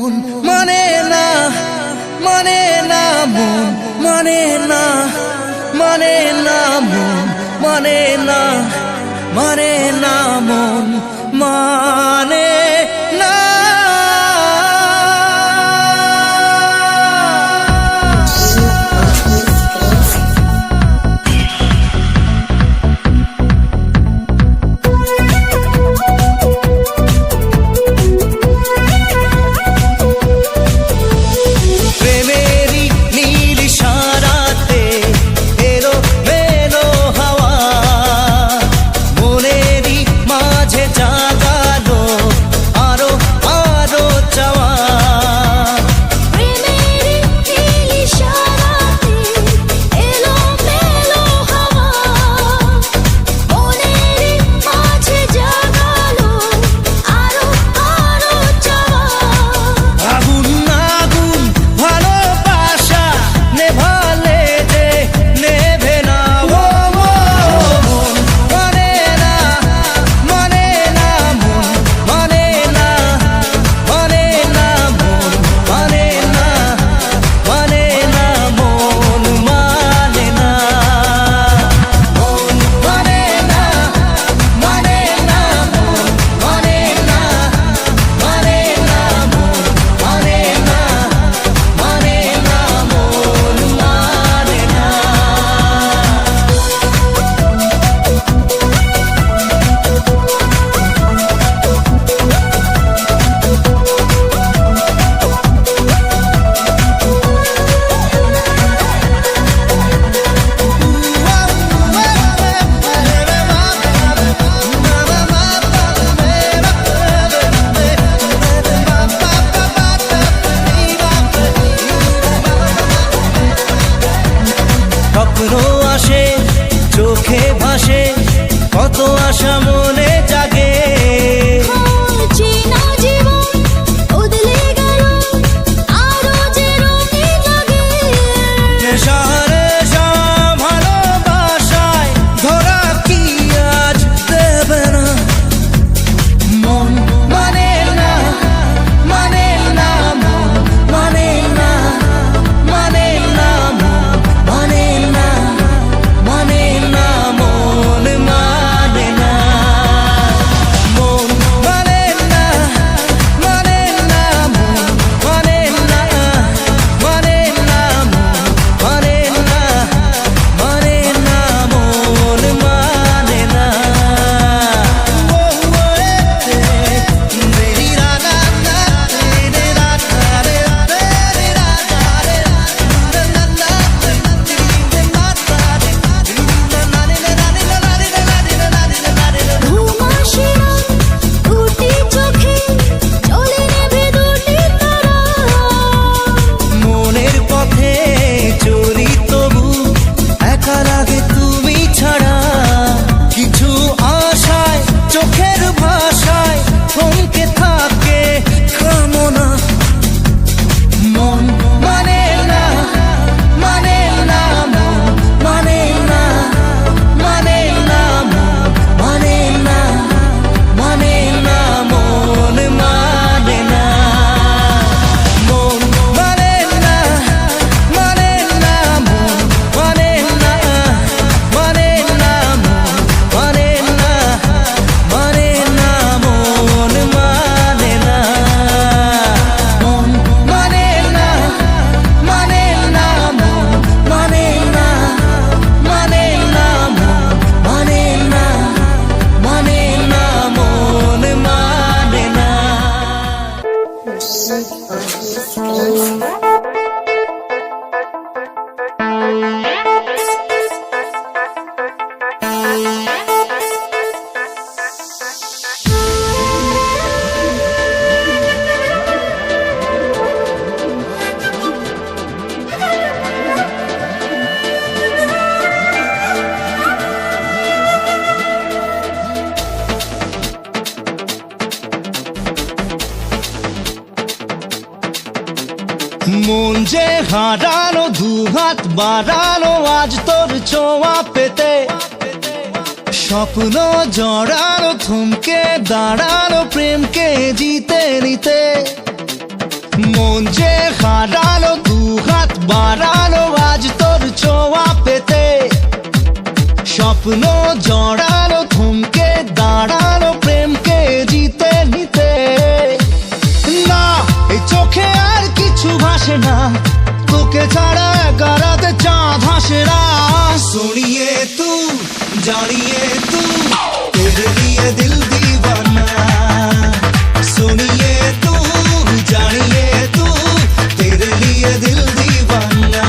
মন মানে না, মানে না মন মানে না, মানে না মন মানে না, মানে না মন মানে না। আসে চোখে ভাসে কত আশা মনে জাগে, চেনা জীবন বদলে গেল আরো যে রঙিন লাগে। শহরে ভালোবাসায় ধরা কি আজ দেবে না। মন মানে না, মানে না মন মানে না, মানে না মন মানে না, মানে না মন মানে না। মন মানে না, মানে না মন মানে না, মানে না মন মানে না, মানে না মন মানে না। মেরি রাধা তেরে রাধা রে তেরে রাধা রে ঘুম আসে না দুটি চোখে জ্বলে নেভে দুটি তারা। মনের পথে চলি তবু একা লাগে তুমি ছাড়া। কিছু আশায় চোখের ভাষায় থমকে থাকে কামনা। মন মানে না, মানে না মন মানে না, মানে না মন মানে না, মানে না মন মানে না। মন মানে না, মানে না মন মানে না, মানে না মন মানে না, মানে না মন মানে না। মন মানে না, মানে না মন মানে না, মানে না মন মানে না, মানে না মন মানে না। মন যে হারানো দুহাত বাড়ানো আজ তোর ছোঁয়া পেতে। স্বপ্ন জড়ানো থমকে দাঁড়ানো প্রেমকে জিতে নিতে। মন যে হারালো দু হাত বাড়ালো আজ তোর ছোঁয়া পেতে, স্বপ্ন জড়ালো থমকে দাঁড়ালো প্রেমকে জিতে নিতে। না এই চোখে আর কিছু ভাসে না, তোকে ছাড়া একারাতে চাঁদ হাসে না। सुनिए तू जानिए तू तेरे लिए दिल दीवाना, सुनिए तू जानिए तू तेरे लिए दिल दीवाना।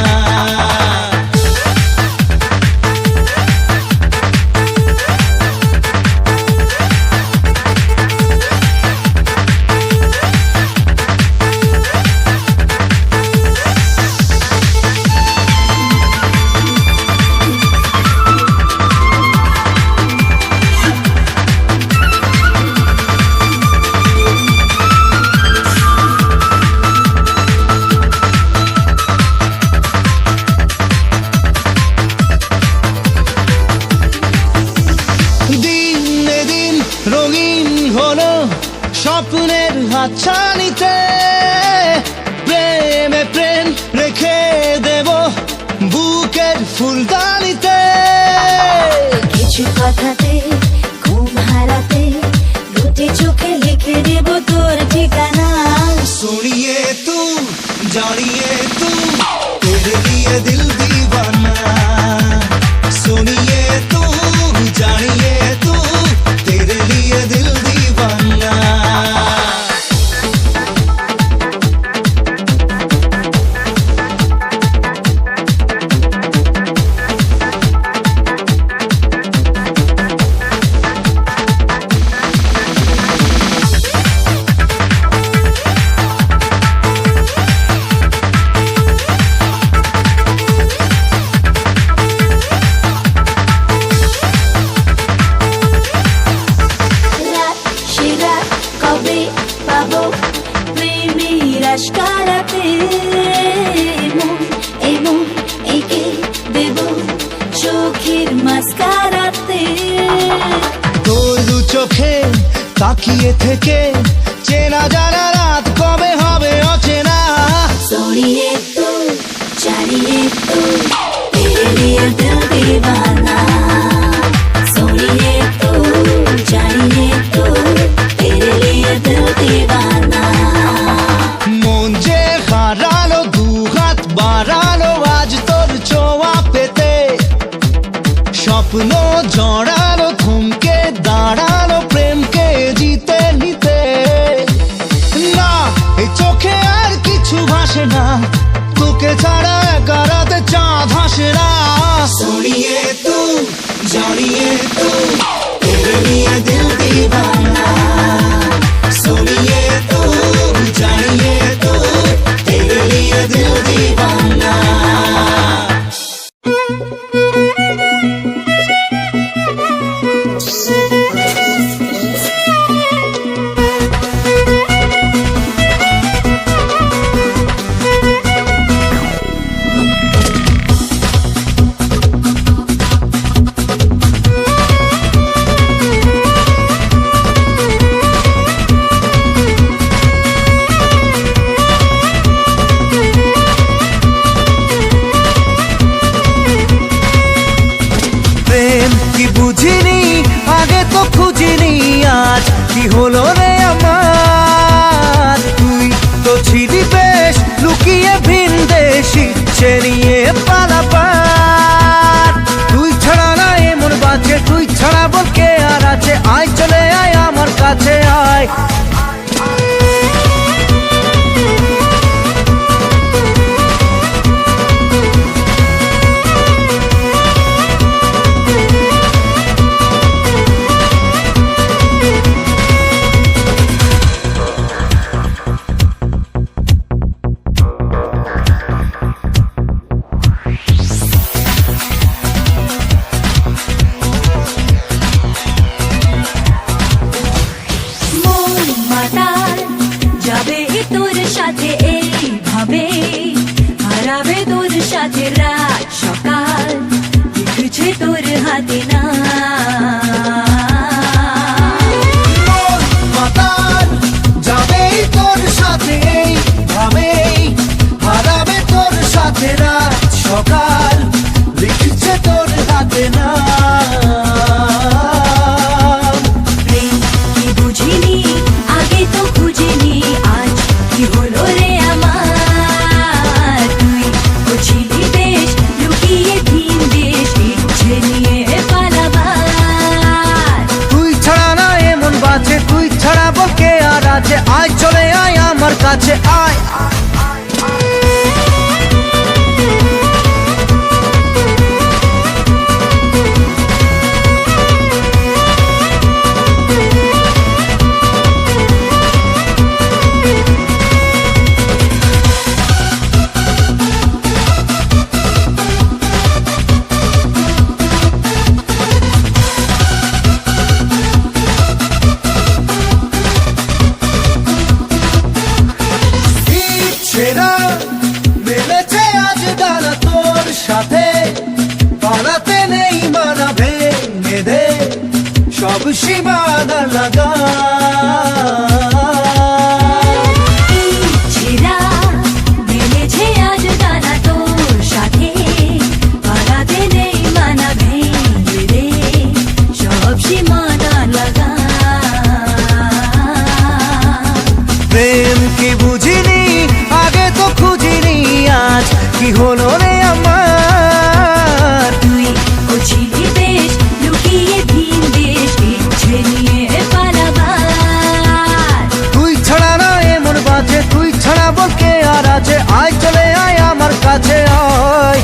রঙিন হলো স্বপ্নের হাতছানিতে, প্রেমে প্রেম রেখে দেব বুকের ফুলদানিতে। কিছু কথাতে ঘুম হারাতে দুটি চোখে লিখে দেব তোর ঠিকানা। सुनिए तू जानिए तू तेरे लिए दिल दीवाना, सुनिए तू जानिए तू तेरे लिए दिल दीवाना। রাশকারাতে মন এই মন একে দেব চোখের মাস্কারাতে। তোর দু চোখে তাকিয়ে থেকে চেনা জানা রাত কবে হবে অচেনা। सोनिए तू जानिए तू तेरे लिए दिल दीवाना, सोनिए तू जानिए तू तेरे लिए दिल दीवाना। মন যে হারালো দু হাত বাড়ালো আজ তোর ছোঁয়া পেতে, স্বপ্ন জড়ালো থমকে দাঁড়ালো প্রেমকে জিতে নিতে। না এই চোখে আর কিছু ভাসে না, তোকে ছাড়া একারাতে চাঁদ হাসে না। सुनिए तू जानिए तू तेरे लिए दिल दीवाना, सुनिए तू जानिए तू तेरे लिए दिल दीवाना। বুঝিনি আগে তো খুঁজিনি আজ কি হলো রে আমার, তুই তো ছিলি বেশ লুকিয়ে ভিন দেশি সে নিয়ে পালাবার। তুই ছাড়া না এমন বাজে, তুই ছাড়া বল কে আর আছে, আয় চলে আয় আমার কাছে আয়। সাথে রাত সকাল লিখছে তোর হাতে না যাবে তোর সাথে ভাবে কাছে আয়। সেরা মেলেছে আজ ডানা তোর সাথে, পালাতে নেই মানা ভেঙে দে সব সীমানা লাগা। ছেঁড়া মেলেছে আজ ডানা তোর সাথে, পালাতে নেই মানা ভেঙে দে সব সীমানা লাগা। প্রেম কি বুঝিনি আগে তো খুঁজিনি, আজ কি হলো রে আমার। তুই ছিলি বেশ লুকিয়ে ভিন দেশ ইচ্ছে নিয়ে পালাবার। তুই ছাড়া না এমন বাজে, তুই ছাড়া বল কে আর আছে, আয় চলে আয় আমার কাছে আয়।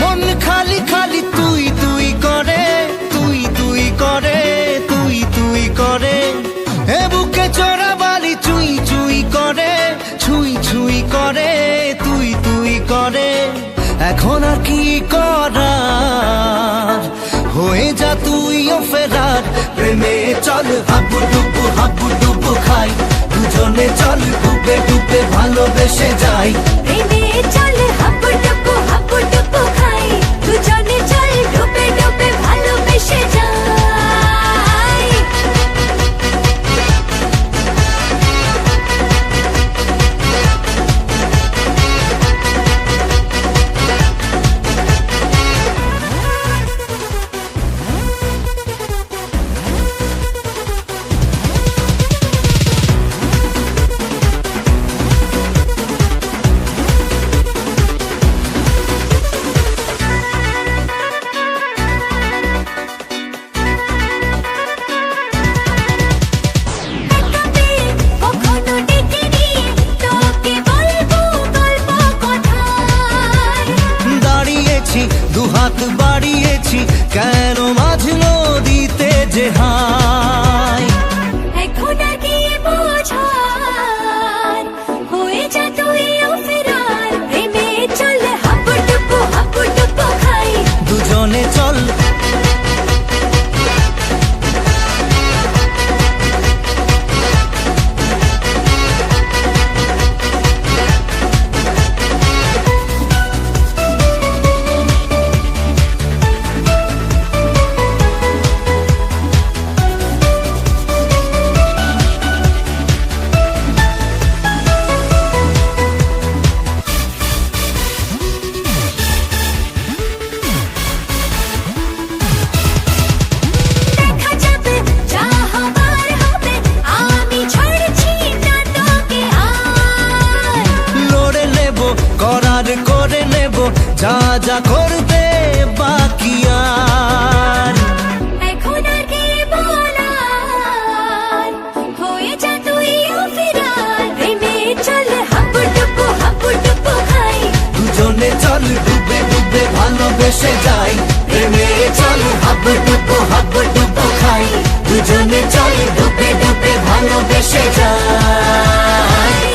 মন খালি খালি তুই তুই করে, তুই তুই করে, তুই তুই করে, এ বুকে চড়া বালি চুই চুই করে, ছুই ছুই করে, তুই তুই করে। এখন আর কি করার, হয়ে যা তুইও ফেরার। প্রেমে চল হাবু ডুবু খাই, দুজনে চল ডুবে ডুবে ভালোবেসে যাই। প্রেমে চল হাবুডুবু খাই, দুজনে চল ডুবে ডুবে ভালোবেসে যাই। কখনো দেখিনি তোকে বলবো গল্প কথায়। দাঁড়িয়েছি দুহাত বাড়িয়েছি, কেন মাঝ নদীতে যে হাই। এখন আর কি বোঝার, হয়ে যা তুইও ফেরার। প্রেমে চল হাবুডুবু খাই, দুজনে চল দেখা যাবে যা হবার হবে, আমি ছাড়ছি না তোকে আর। লড়ে নেব করার করে নেব, যা যা করতে বাকি আর। এখন আর কি বলার, হয়ে যা তুইও ফেরার। প্রেমে চল হাবুডুবু খাই, দুজনে চল ডুবে ডুবে ভালোবেসে যাই। প্রেমে চল হাবুডুবু খাই, দুজনে চল ডুবে ডুবে ভালোবেসে যাই।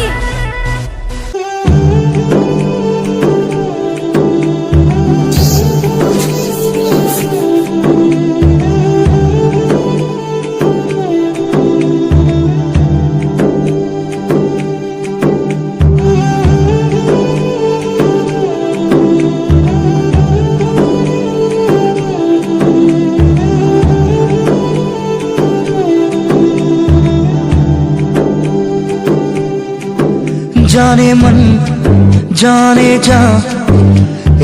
जाने मन जाने जा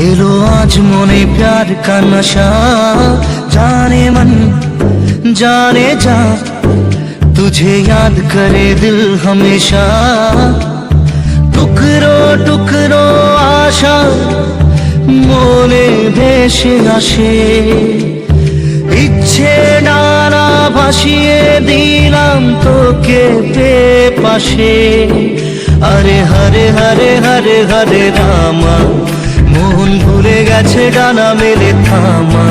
एलो आज मोने प्यार का नशा जाने मन जाने जा तुझे याद करे दिल हमेशा टुकरो टुकरो आशा मोने भेসে আসে ইচ্ছে ডানা ভাসিয়ে দিলাম তোকে পাশে আরে হরে হরে হরে হরে রামা মন ভুলে গেছে ডানা মেলে থামা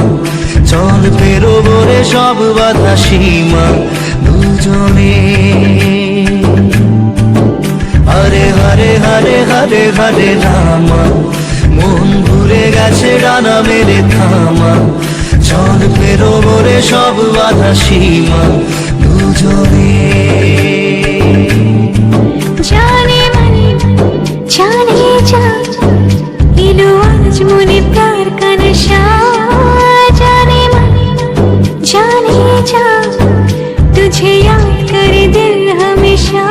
চল পেরোবো রে সব বাধা সীমা দুজনে হরে হরে হরে হরে হরে রামা মন ভুলে গেছে ডানা মেলে থামা চল পেরোবো রে সব বাধা সীমা দুজনে जाने मन जाने जा एलो आज मोने प्यार का नशा जाने मन जाने जा तुझे याद करे दिल हमेशा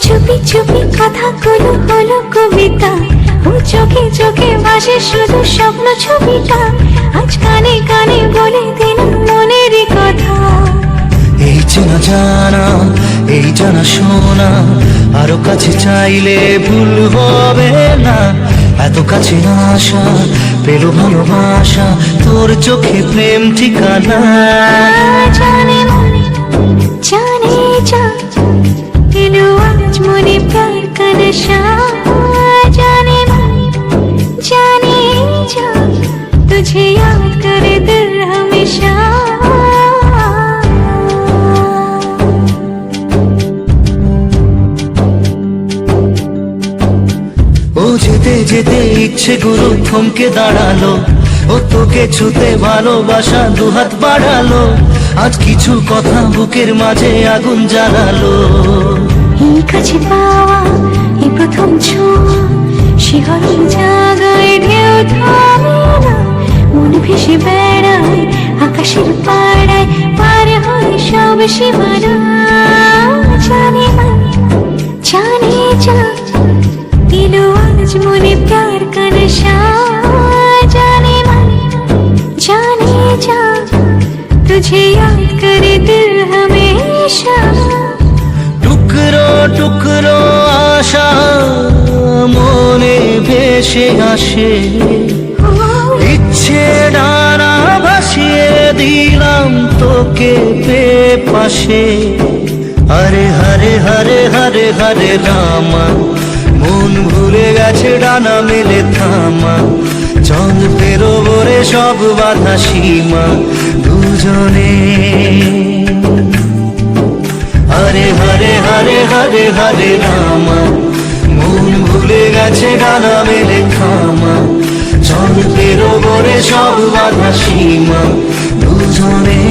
চুপি চুপি কথাগুলো হলো কবিতা ও চোখে চোখে ভাসে শুধু স্বপ্ন ছবিটা আজ কানে কানে বলে দিলাম মনের কথা এই চেনা জানা এই জানা শোনা আরো কাছে চাইলে ভুল হবে না এত কাছে আসা পেল ভালোবাসা তোর চোখে প্রেম ঠিকানা জানে মন জানে যা एलो आज मोने प्यार का नशा जाने मन जाने जा तुझे याद करे दिल हमेशा ও যেতে যেতে ইচ্ছে গুরু থমকে দাঁড়ালো ও তোকে ছুতে ভালোবাসা দুহাত বাড়ালো আজ কিছু কথা বুকের মাঝে আগুন জ্বালালো এই কাছে পাওয়া এই প্রথম ছোঁয়া শিহরণ জাগায় ঢেউ থামে না মন ভেসে বেড়ায় আকাশের পাড়ায় পার হয় সব সীমানা জানে মন জানে যা एलो आज मोने प्यार का नशा जाने मन जाने जा तुझे याद करे दिल हमेशा টুকরো টুকরো আশা মনে ভেসে আসে ইচ্ছে ডানা ভাসিয়ে দিলাম তোকে পাশে হরে হরে হরে হরে হরে রামা মন ভুলে গেছে ডানা মেলে থামা চল পেরোবো রে সব বাধা সীমা দুজনে হরে হরে হরে হরে হরে রামা মন ভুলে গেছে ডানা মেলে থামা চল পেরোবো রে সব বাধা সীমা দুজনে